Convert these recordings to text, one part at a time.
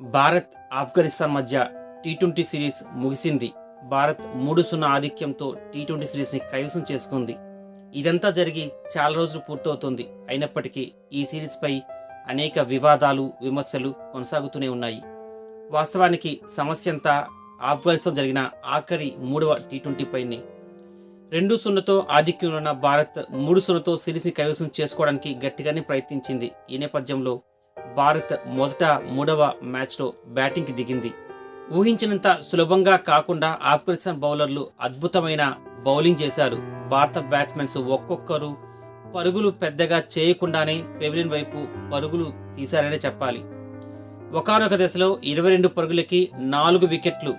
భారత్, ఆఫ్ఘనిస్తాన్ మధ్య T20 series ముగిసింది. Bharat 3-0 ఆధిక్యంతో T20 సిరీస్‌ని కైవసం చేసుకుంది. ఇదంతా జరిగి చాలా రోజులు పూర్తవుతోంది. అయినప్పటికీ ఈ సిరీస్‌పై అనేక వివాదాలు, విమర్శలు కొనసాగుతూనే ఉన్నాయి. వాస్తవానికి సమస్యంతా ఆఫ్ఘనిస్తాన్ జరిగిన ఆఖరి 3వ టీ20 పైనే. 2-0తో ఆధిక్యంలో ఉన్న భారత్ 3-0తో సిరీస్‌ని కైవసం చేసుకోవడానికి గట్టిగానే ప్రయత్నించింది. ఈ నేపథ్యంలో భారత్ మొదట 3వ మ్యాచ్‌లో బ్యాటింగ్‌కి దిగింది. ఊహించినంత సులభంగా కాకుండా ఆఫ్ఘనిస్తాన్ బౌలర్లు అద్భుతమైన బౌలింగ్ చేశారు. భారత బ్యాట్స్మెన్స్ ఒక్కొక్కరు పరుగులు పెద్దగా చేయకుండానే పెవిలియన్ వైపు పరుగులు తీశారనే చెప్పాలి. ఒకానొక దశలో 22 పరుగులకి 4 వికెట్లు,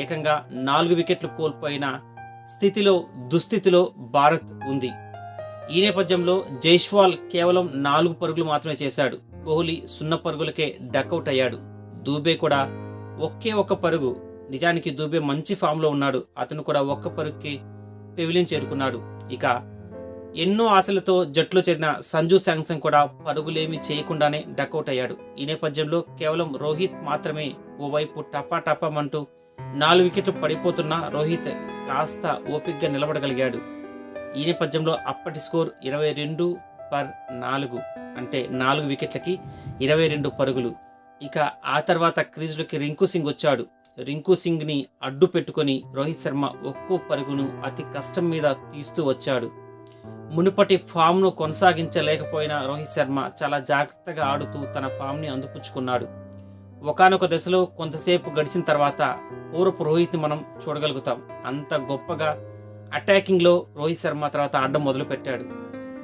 ఏకంగా 4 వికెట్లు కోల్పోయిన దుస్థితిలో భారత్ ఉంది. ఈ నేపథ్యంలో జైస్వాల్ కేవలం 4 పరుగులు మాత్రమే చేశాడు. కోహ్లీ 0 పరుగులకే డకౌట్ అయ్యాడు. దూబే కూడా ఒకే ఒక్క పరుగు. నిజానికి దూబే మంచి ఫామ్లో ఉన్నాడు. అతను కూడా ఒక్క పరుగుకి పెవిలియన్ చేరుకున్నాడు. ఇక ఎన్నో ఆశలతో జట్టులో చేరిన సంజు శాంసన్ కూడా పరుగులేమీ చేయకుండానే డకౌట్ అయ్యాడు. ఈ నేపథ్యంలో కేవలం రోహిత్ మాత్రమే ఓవైపు టపాటపమంటూ 4 వికెట్లు పడిపోతున్నా రోహిత్ కాస్త ఓపికగా నిలబడగలిగాడు. ఈ నేపథ్యంలో అప్పటి స్కోర్ 22/4, అంటే 4 వికెట్లకి 22 పరుగులు. ఇక ఆ తర్వాత క్రీజులోకి రింకు సింగ్ వచ్చాడు. రింకు సింగ్ని అడ్డు పెట్టుకొని రోహిత్ శర్మ ఒక్కో పరుగును అతి కష్టం మీద తీస్తూ వచ్చాడు. మునుపటి ఫామ్ను కొనసాగించలేకపోయిన రోహిత్ శర్మ చాలా జాగ్రత్తగా ఆడుతూ తన ఫామ్ని అందిపుచ్చుకున్నాడు. ఒకానొక దశలో కొంతసేపు గడిచిన తర్వాత పూర్వపు రోహిత్ని మనం చూడగలుగుతాం. అంత గొప్పగా అటాకింగ్లో రోహిత్ శర్మ తర్వాత ఆడడం మొదలుపెట్టాడు.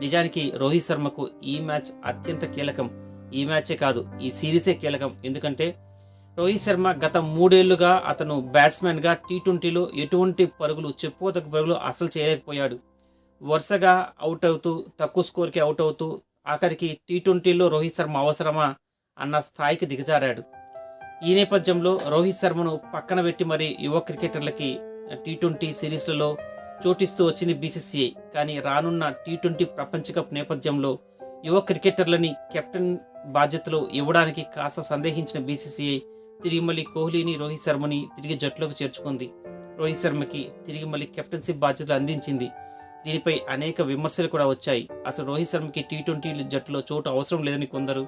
నిజానికి రోహిత్ శర్మకు ఈ మ్యాచ్ అత్యంత కీలకం. ఈ మ్యాచే కాదు, ఈ సిరీసే కీలకం. ఎందుకంటే రోహిత్ శర్మ గత 3 ఏళ్లుగా అతను బ్యాట్స్మెన్గా టీ20లో ఎటువంటి పరుగులు, చెప్పుకోదగ్గ పరుగులు అస్సలు చేయలేకపోయాడు. వరుసగా అవుట్ అవుతూ, తక్కువ స్కోర్కి అవుట్ అవుతూ, ఆఖరికి టీ20లో రోహిత్ శర్మ అవసరమా అన్న స్థాయికి దిగజారాడు. ఈ నేపథ్యంలో రోహిత్ శర్మను పక్కన పెట్టి మరి యువ క్రికెటర్లకి టీ20 సిరీస్లలో చోటిస్తూ వచ్చింది బీసీసీఐ. కానీ రానున్న టీ20 ప్రపంచ కప్ నేపథ్యంలో యువ క్రికెటర్లని కెప్టెన్ బాధ్యతలు ఇవ్వడానికి కాస్త సందేహించిన బీసీసీఐ తిరిగి మళ్ళీ కోహ్లీని, రోహిత్ శర్మని తిరిగి జట్టులోకి చేర్చుకుంది. రోహిత్ శర్మకి తిరిగి మళ్ళీ కెప్టెన్సీ బాధ్యతలు అందించింది. దీనిపై అనేక విమర్శలు కూడా వచ్చాయి. అసలు రోహిత్ శర్మకి టీ20 జట్టులో చోటు అవసరం లేదని కొందరు,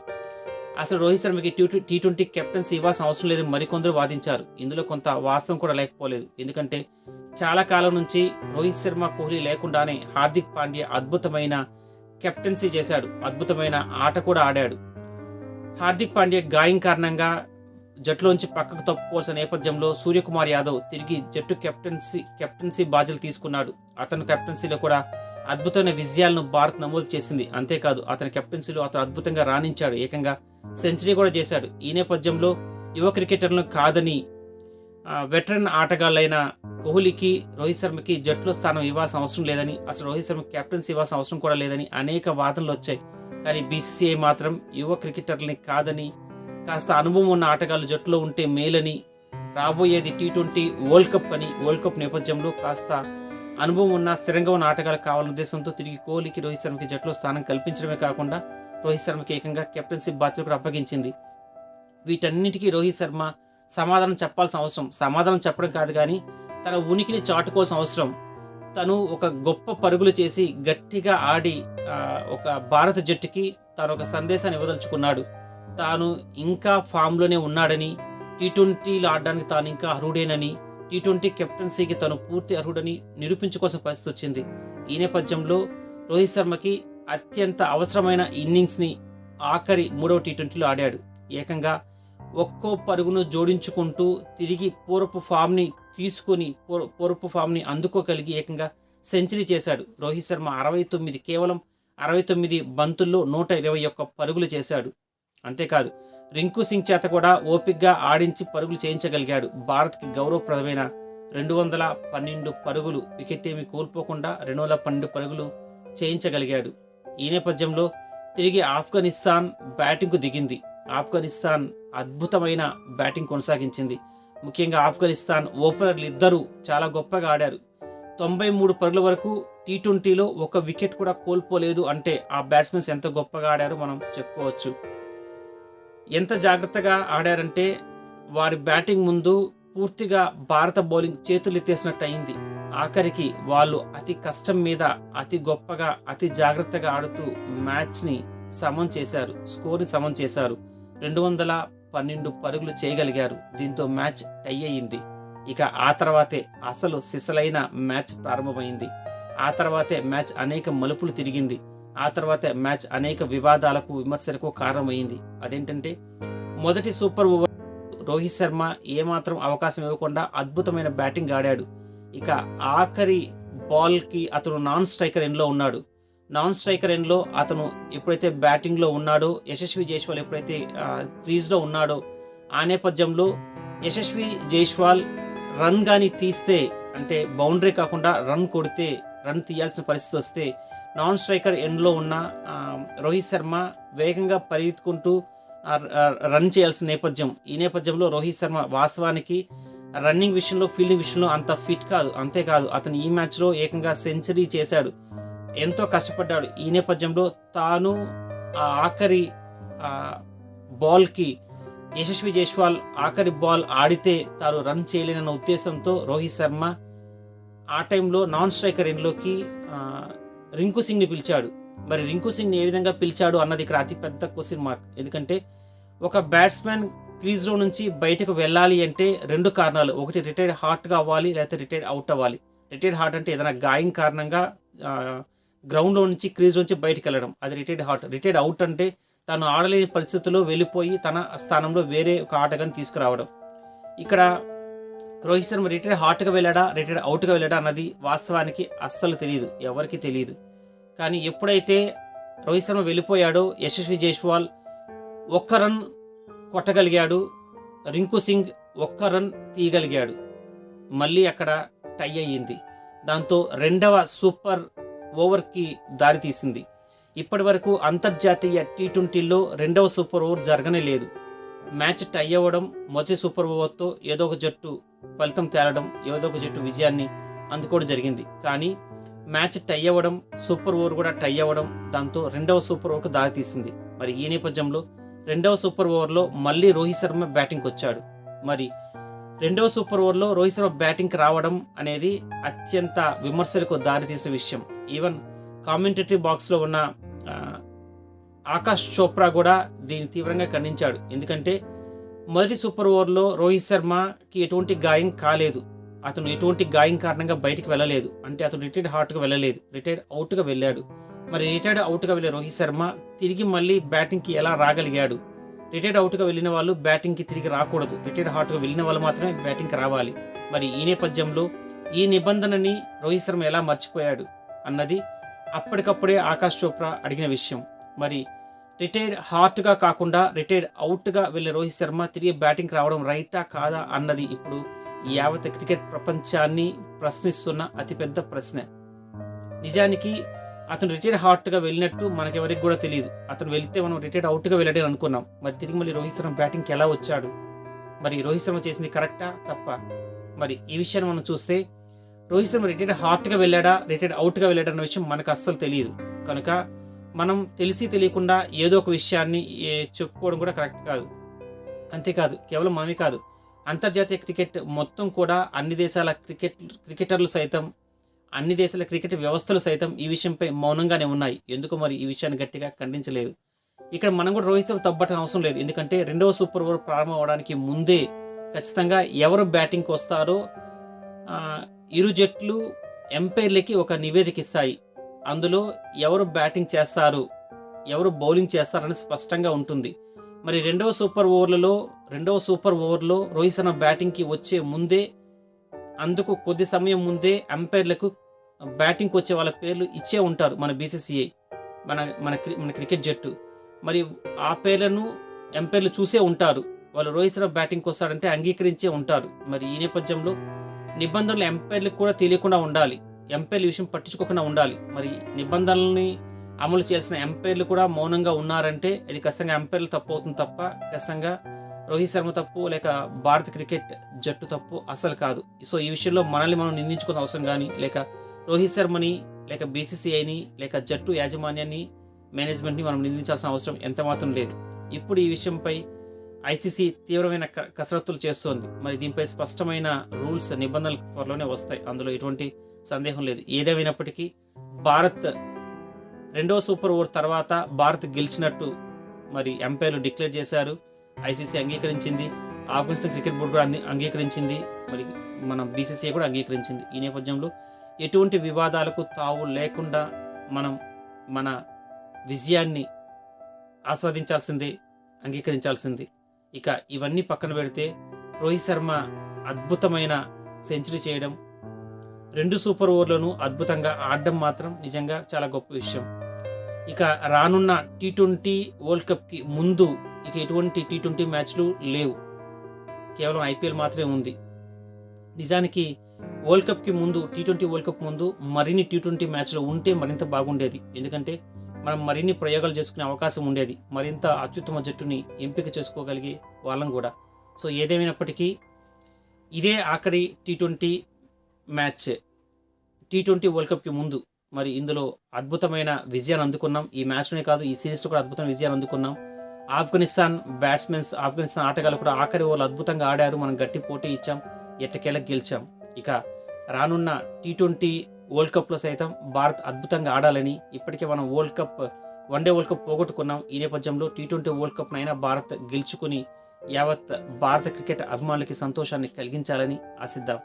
అసలు రోహిత్ శర్మకి టీ20 కెప్టెన్సీ ఇవ్వాల్సిన అవసరం లేదని మరికొందరు వాదించారు. ఇందులో కొంత వాస్తవం కూడా లేకపోలేదు. ఎందుకంటే చాలా కాలం నుంచి రోహిత్ శర్మ, కోహ్లీ లేకుండానే హార్దిక్ పాండ్యా అద్భుతమైన కెప్టెన్సీ చేశాడు. అద్భుతమైన ఆట కూడా ఆడాడు. హార్దిక్ పాండ్యా గాయం కారణంగా జట్టులోంచి పక్కకు తప్పుకోవాల్సిన నేపథ్యంలో సూర్యకుమార్ యాదవ్ తిరిగి జట్టు కెప్టెన్సీ బాధ్యతలు తీసుకున్నాడు. అతను కెప్టెన్సీలో కూడా అద్భుతమైన విజయాలను భారత్ నమోదు చేసింది. అంతేకాదు అతని కెప్టెన్సీలో అతను అద్భుతంగా రాణించాడు. ఏకంగా సెంచరీ కూడా చేశాడు. ఈ నేపథ్యంలో యువ క్రికెటర్లను కాదని వెటరన్ ఆటగాళ్ళైన కోహ్లీకి, రోహిత్ శర్మకి జట్టులో స్థానం ఇవ్వాల్సిన అవసరం లేదని, అసలు రోహిత్ శర్మకి కెప్టెన్సీ ఇవ్వాల్సిన అవసరం కూడా లేదని అనేక వాదనలు వచ్చాయి. కానీ బీసీసీఐ మాత్రం యువ క్రికెటర్లని కాదని, కాస్త అనుభవం ఉన్న ఆటగాళ్ళు జట్టులో ఉంటే మేలని, రాబోయేది టీ20 వరల్డ్ కప్ అని, వరల్డ్ కప్ నేపథ్యంలో కాస్త అనుభవం ఉన్న, స్థిరంగా ఉన్న ఆటగాళ్ళు కావాలన్న ఉద్దేశంతో తిరిగి కోహ్లీకి, రోహిత్ శర్మకి జట్టులో స్థానం కల్పించడమే కాకుండా రోహిత్ శర్మకి ఏకంగా కెప్టెన్సీ బాధ్యతలు కూడా అప్పగించింది. వీటన్నిటికీ రోహిత్ శర్మ సమాధానం చెప్పాల్సిన అవసరం, సమాధానం చెప్పడం కాదు కానీ తన ఉనికిని చాటుకోవాల్సిన అవసరం. తను ఒక గొప్ప పరుగులు చేసి గట్టిగా ఆడి ఒక భారత జట్టుకి తాను ఒక సందేశాన్ని ఇవ్వదలుచుకున్నాడు. తాను ఇంకా ఫామ్లోనే ఉన్నాడని, టీ20లో ఆడడానికి తాను ఇంకా అర్హుడేనని, టీ20 కెప్టెన్సీకి తను పూర్తి అర్హుడని నిరూపించుకోవాల్సిన పరిస్థితి వచ్చింది. ఈ నేపథ్యంలో రోహిత్ శర్మకి అత్యంత అవసరమైన ఇన్నింగ్స్ని ఆఖరి 3వ టీ20లో ఆడాడు. ఏకంగా ఒక్కో పరుగును జోడించుకుంటూ తిరిగి పూర్వపు ఫామ్ని తీసుకొని పూర్వపు ఫామ్ని అందుకోగలిగి ఏకంగా సెంచరీ చేశాడు. రోహిత్ శర్మ కేవలం 69 బంతుల్లో 121 పరుగులు చేశాడు. అంతేకాదు రింకు సింగ్ చేత కూడా ఓపిక్గా ఆడించి పరుగులు చేయించగలిగాడు. భారత్కి గౌరవప్రదమైన 212 పరుగులు, వికెట్ ఏమి కోల్పోకుండా 212 పరుగులు చేయించగలిగాడు. ఈ నేపథ్యంలో తిరిగి ఆఫ్ఘనిస్తాన్ బ్యాటింగ్కు దిగింది. ఆఫ్ఘనిస్తాన్ అద్భుతమైన బ్యాటింగ్ కొనసాగించింది. ముఖ్యంగా ఆఫ్ఘనిస్తాన్ ఓపెనర్లు ఇద్దరు చాలా గొప్పగా ఆడారు. 93 పరుగుల వరకు టీ20లో 1 వికెట్ కూడా కోల్పోలేదు. అంటే ఆ బ్యాట్స్మెన్స్ ఎంత గొప్పగా ఆడారో మనం చెప్పుకోవచ్చు. ఎంత జాగ్రత్తగా ఆడారంటే వారి బ్యాటింగ్ ముందు పూర్తిగా భారత బౌలింగ్ చేతులెత్తేసినట్టు అయింది. ఆఖరికి వాళ్ళు అతి కష్టం మీద అతి గొప్పగా అతి జాగ్రత్తగా ఆడుతూ మ్యాచ్ని సమం చేశారు, స్కోర్ని సమం చేశారు. 212 పరుగులు చేయగలిగారు. దీంతో మ్యాచ్ టై అయింది. ఇక ఆ తర్వాతే అసలు సిసలైన మ్యాచ్ ప్రారంభమైంది. ఆ తర్వాతే మ్యాచ్ అనేక మలుపులు తిరిగింది. ఆ తర్వాతే మ్యాచ్ అనేక వివాదాలకు విమర్శలకు కారణమైంది. అదేంటంటే మొదటి సూపర్ ఓవర్ రోహిత్ శర్మ ఏమాత్రం అవకాశం ఇవ్వకుండా అద్భుతమైన బ్యాటింగ్ ఆడాడు. ఇక ఆఖరి బాల్కి అతను నాన్ స్ట్రైకర్ ఎండ్లో ఉన్నాడు. నాన్ స్ట్రైకర్ ఎండ్లో అతను ఎప్పుడైతే బ్యాటింగ్లో ఉన్నాడో, యశస్వి జైస్వాల్ ఎప్పుడైతే క్రీజ్లో ఉన్నాడో, ఆ నేపథ్యంలో యశస్వి జైస్వాల్ రన్ కానీ తీస్తే, అంటే బౌండరీ కాకుండా రన్ కొడితే, రన్ తీయాల్సిన పరిస్థితి వస్తే నాన్ స్ట్రైకర్ ఎండ్లో ఉన్న రోహిత్ శర్మ వేగంగా పరిగెత్తుకుంటూ రన్ చేయాల్సిన నేపథ్యం. ఈ నేపథ్యంలో రోహిత్ శర్మ వాస్తవానికి రన్నింగ్ విషయంలో, ఫీల్డింగ్ విషయంలో అంత ఫిట్ కాదు. అంతేకాదు అతను ఈ మ్యాచ్లో ఏకంగా సెంచరీ చేశాడు, ఎంతో కష్టపడ్డాడు. ఈ నేపథ్యంలో తాను ఆఖరి బాల్కి యశస్వి జైస్వాల్ ఆఖరి బాల్ ఆడితే తాను రన్ చేయలేనన్న ఉద్దేశంతో రోహిత్ శర్మ ఆ టైంలో నాన్ స్ట్రైకర్ ఎండ్లోకి రింకు సింగ్ని పిలిచాడు. మరి రింకు సింగ్ని ఏ విధంగా పిలిచాడు అన్నది ఇక్కడ అతిపెద్ద క్వశ్చన్ మార్క్. ఎందుకంటే ఒక బ్యాట్స్మెన్ క్రీజ్లో నుంచి బయటకు వెళ్ళాలి అంటే 2 కారణాలు. ఒకటి రిటైర్డ్ హార్ట్గా అవ్వాలి, లేకపోతే రిటైర్డ్ అవుట్ అవ్వాలి. రిటైర్డ్ హార్ట్ అంటే ఏదైనా గాయం కారణంగా గ్రౌండ్లో నుంచి క్రీజ్ నుంచి బయటకు వెళ్ళడం, అది రిటైర్డ్ హార్ట్. రిటైర్డ్ అవుట్ అంటే తను ఆడలేని పరిస్థితుల్లో వెళ్ళిపోయి తన స్థానంలో వేరే ఒక ఆటగాన్ని తీసుకురావడం. ఇక్కడ రోహిత్ శర్మ రిటైర్డ్ హార్ట్గా వెళ్ళాడా, రిటైర్డ్ అవుట్గా వెళ్ళాడా అన్నది వాస్తవానికి అస్సలు తెలియదు, ఎవరికి తెలియదు. కానీ ఎప్పుడైతే రోహిత్ శర్మ వెళ్ళిపోయాడో యశస్వి జైస్వాల్ 1 రన్ కొట్టగలిగాడు, రింకు సింగ్ 1 రన్ తీయగలిగాడు. మళ్ళీ అక్కడ టై అయ్యింది. దాంతో 2వ సూపర్ ఓవర్కి దారితీసింది. ఇప్పటి వరకు అంతర్జాతీయ T20లో 2వ సూపర్ ఓవర్ జరగనే లేదు. మ్యాచ్ టై అవ్వడం, మొదటి సూపర్ ఓవర్తో ఏదో ఒక జట్టు ఫలితం తేలడం, ఏదో ఒక జట్టు విజయాన్ని అందుకోవడం జరిగింది. కానీ మ్యాచ్ టై అవ్వడం, సూపర్ ఓవర్ కూడా టై అవ్వడం, దాంతో 2వ సూపర్ ఓవర్కు దారితీసింది. మరి ఈ నేపథ్యంలో 2వ సూపర్ ఓవర్లో మళ్ళీ రోహిత్ శర్మ బ్యాటింగ్కి వచ్చాడు. మరి 2వ సూపర్ ఓవర్లో రోహిత్ శర్మ బ్యాటింగ్కి రావడం అనేది అత్యంత విమర్శలకు దారితీసిన విషయం. ఈవెన్ కామెంటేటరీ బాక్స్లో ఉన్న ఆకాష్ చోప్రా కూడా దీన్ని తీవ్రంగా ఖండించాడు. ఎందుకంటే మొదటి సూపర్ ఓవర్లో రోహిత్ శర్మకి ఎటువంటి గాయం కాలేదు, అతను ఎటువంటి గాయం కారణంగా బయటికి వెళ్ళలేదు. అంటే అతను రిటైర్డ్ హార్ట్గా వెళ్ళలేదు, రిటైర్డ్ అవుట్గా వెళ్ళాడు. మరి రిటైర్డ్ అవుట్గా వెళ్ళే రోహిత్ శర్మ తిరిగి మళ్ళీ బ్యాటింగ్కి ఎలా రాగలిగాడు? రిటైర్డ్ అవుట్గా వెళ్ళిన వాళ్ళు బ్యాటింగ్కి తిరిగి రాకూడదు, రిటైర్డ్ హార్ట్గా వెళ్ళిన వాళ్ళు మాత్రమే బ్యాటింగ్కి రావాలి. మరి ఈ నేపథ్యంలో ఈ నిబంధనని రోహిత్ శర్మ ఎలా మర్చిపోయాడు అన్నది అప్పటికప్పుడే ఆకాష్ చోప్రా అడిగిన విషయం. మరి రిటైర్డ్ హార్ట్గా కాకుండా రిటైర్డ్ అవుట్గా వెళ్ళే రోహిత్ శర్మ తిరిగి బ్యాటింగ్కి రావడం రైటా కాదా అన్నది ఇప్పుడు యావత్ క్రికెట్ ప్రపంచాన్ని ప్రశ్నిస్తున్న అతిపెద్ద ప్రశ్న. నిజానికి అతను రిటైర్డ్ హార్ట్గా వెళ్ళినట్టు మనకెవరికి కూడా తెలియదు. అతను వెళ్తే మనం రిటైర్డ్ అవుట్గా వెళ్ళాడని అనుకున్నాం. మరి తిరిగి మళ్ళీ రోహిత్ శర్మ బ్యాటింగ్కి ఎలా వచ్చాడు? మరి రోహిత్ శర్మ చేసింది కరెక్టా తప్ప? మరి ఈ విషయాన్ని మనం చూస్తే రోహిత్ శర్మ రిటైర్డ్ హార్ట్గా వెళ్ళాడా, రిటైర్డ్ అవుట్గా వెళ్ళాడా అన్న విషయం మనకు అస్సలు తెలియదు. కనుక మనం తెలిసి తెలియకుండా ఏదో ఒక విషయాన్ని చెప్పుకోవడం కూడా కరెక్ట్ కాదు. అంతేకాదు, కేవలం మనమే కాదు, అంతర్జాతీయ క్రికెట్ మొత్తం కూడా అన్ని దేశాల క్రికెటర్లు సైతం, అన్ని దేశాల క్రికెట్ వ్యవస్థలు సైతం ఈ విషయంపై మౌనంగానే ఉన్నాయి. ఎందుకు మరి ఈ విషయాన్ని గట్టిగా ఖండించలేదు? ఇక్కడ మనం కూడా రోహిత్ శర్మ తప్పటం అవసరం లేదు. ఎందుకంటే 2వ సూపర్ ఓవర్ ప్రారంభం అవడానికి ముందే ఖచ్చితంగా ఎవరు బ్యాటింగ్కి వస్తారో ఇరు జట్లు ఎంపైర్లకి ఒక నివేదిక ఇస్తాయి. అందులో ఎవరు బ్యాటింగ్ చేస్తారు, ఎవరు బౌలింగ్ చేస్తారని స్పష్టంగా ఉంటుంది. మరి 2వ సూపర్ ఓవర్లో రోహిత్ శర్మ బ్యాటింగ్కి వచ్చే ముందే, అందుకు కొద్ది సమయం ముందే ఎంపైర్లకు బ్యాటింగ్కి వచ్చే వాళ్ళ పేర్లు ఇచ్చే ఉంటారు మన BCCI, మన క్రికెట్ జట్టు. మరి ఆ పేర్లను ఎంపైర్లు చూసే ఉంటారు. వాళ్ళు రోహిత్ శర్మ బ్యాటింగ్కి వస్తాడంటే అంగీకరించే ఉంటారు. మరి ఈ నేపథ్యంలో నిబంధనలు ఎంపైర్లకు కూడా తెలియకుండా ఉండాలి, ఎంపైర్ల విషయం పట్టించుకోకుండా ఉండాలి. మరి నిబంధనల్ని అమలు చేయాల్సిన ఎంపైర్లు కూడా మౌనంగా ఉన్నారంటే అది ఖచ్చితంగా ఎంపైర్లు తప్పు అవుతుంది తప్ప ఖచ్చితంగా రోహిత్ శర్మ తప్పు లేక భారత క్రికెట్ జట్టు తప్పు అసలు కాదు. సో ఈ విషయంలో మనల్ని మనం నిందించుకునే అవసరం కానీ, లేక రోహిత్ శర్మని, లేక BCCIని, లేక జట్టు యాజమాన్యాన్ని, మేనేజ్మెంట్ని మనం నిందించాల్సిన అవసరం ఎంత మాత్రం లేదు. ఇప్పుడు ఈ విషయంపై ఐసీసీ తీవ్రమైన కసరత్తులు చేస్తోంది. మరి దీనిపై స్పష్టమైన రూల్స్, నిబంధనలు త్వరలోనే వస్తాయి. అందులో ఎటువంటి సందేహం లేదు. ఏదేమైనప్పటికీ భారత్ రెండవ సూపర్ ఓవర్ తర్వాత భారత్ గెలిచినట్టు మరి ఎంపైర్లు డిక్లేర్ చేశారు. ఐసీసీ అంగీకరించింది, ఆఫ్ఘనిస్తాన్ క్రికెట్ బోర్డు కూడా అంగీకరించింది, మరి మన బీసీసీఐ కూడా అంగీకరించింది. ఈ నేపథ్యంలో ఎటువంటి వివాదాలకు తావు లేకుండా మనం మన విజయాన్ని ఆస్వాదించాల్సిందే, అంగీకరించాల్సింది. ఇక ఇవన్నీ పక్కన పెడితే రోహిత్ శర్మ అద్భుతమైన సెంచరీ చేయడం, 2 సూపర్ ఓవర్లను అద్భుతంగా ఆడడం మాత్రం నిజంగా చాలా గొప్ప విషయం. ఇక రానున్న T20 వరల్డ్ కప్కి ముందు ఇక ఎటువంటి T20 మ్యాచ్లు లేవు, కేవలం ఐపీఎల్ మాత్రమే ఉంది. నిజానికి వరల్డ్ కప్కి ముందు, T20 వరల్డ్ కప్ ముందు మరిన్ని T20 మ్యాచ్లు ఉంటే మరింత బాగుండేది. ఎందుకంటే మనం మరిన్ని ప్రయోగాలు చేసుకునే అవకాశం ఉండేది, మరింత అత్యుత్తమ జట్టుని ఎంపిక చేసుకోగలిగే వాళ్ళం కూడా. సో ఏదేమైనప్పటికీ ఇదే ఆఖరి T20 మ్యాచ్, T20 వరల్డ్ కప్కి ముందు. మరి ఇందులో అద్భుతమైన విజయాన్ని అందుకున్నాం. ఈ మ్యాచ్లోనే కాదు, ఈ సిరీస్లో కూడా అద్భుతమైన విజయాన్ని అందుకున్నాం. ఆఫ్ఘనిస్తాన్ ఆఫ్ఘనిస్తాన్ ఆటగాళ్ళు కూడా ఆఖరి ఓవర్లు అద్భుతంగా ఆడారు. మనం గట్టి పోటీ ఇచ్చాం, ఎట్టకేలకు గెలిచాం. ఇక రానున్న T20 వరల్డ్ కప్లో సైతం భారత్ అద్భుతంగా ఆడాలని, ఇప్పటికే మనం వన్డే వరల్డ్ కప్ పోగొట్టుకున్నాం. ఈ నేపథ్యంలో T20 వరల్డ్ కప్ అయినా భారత్ గెలుచుకుని యావత్ భారత క్రికెట్ అభిమానులకి సంతోషాన్ని కలిగించాలని ఆశిద్దాం.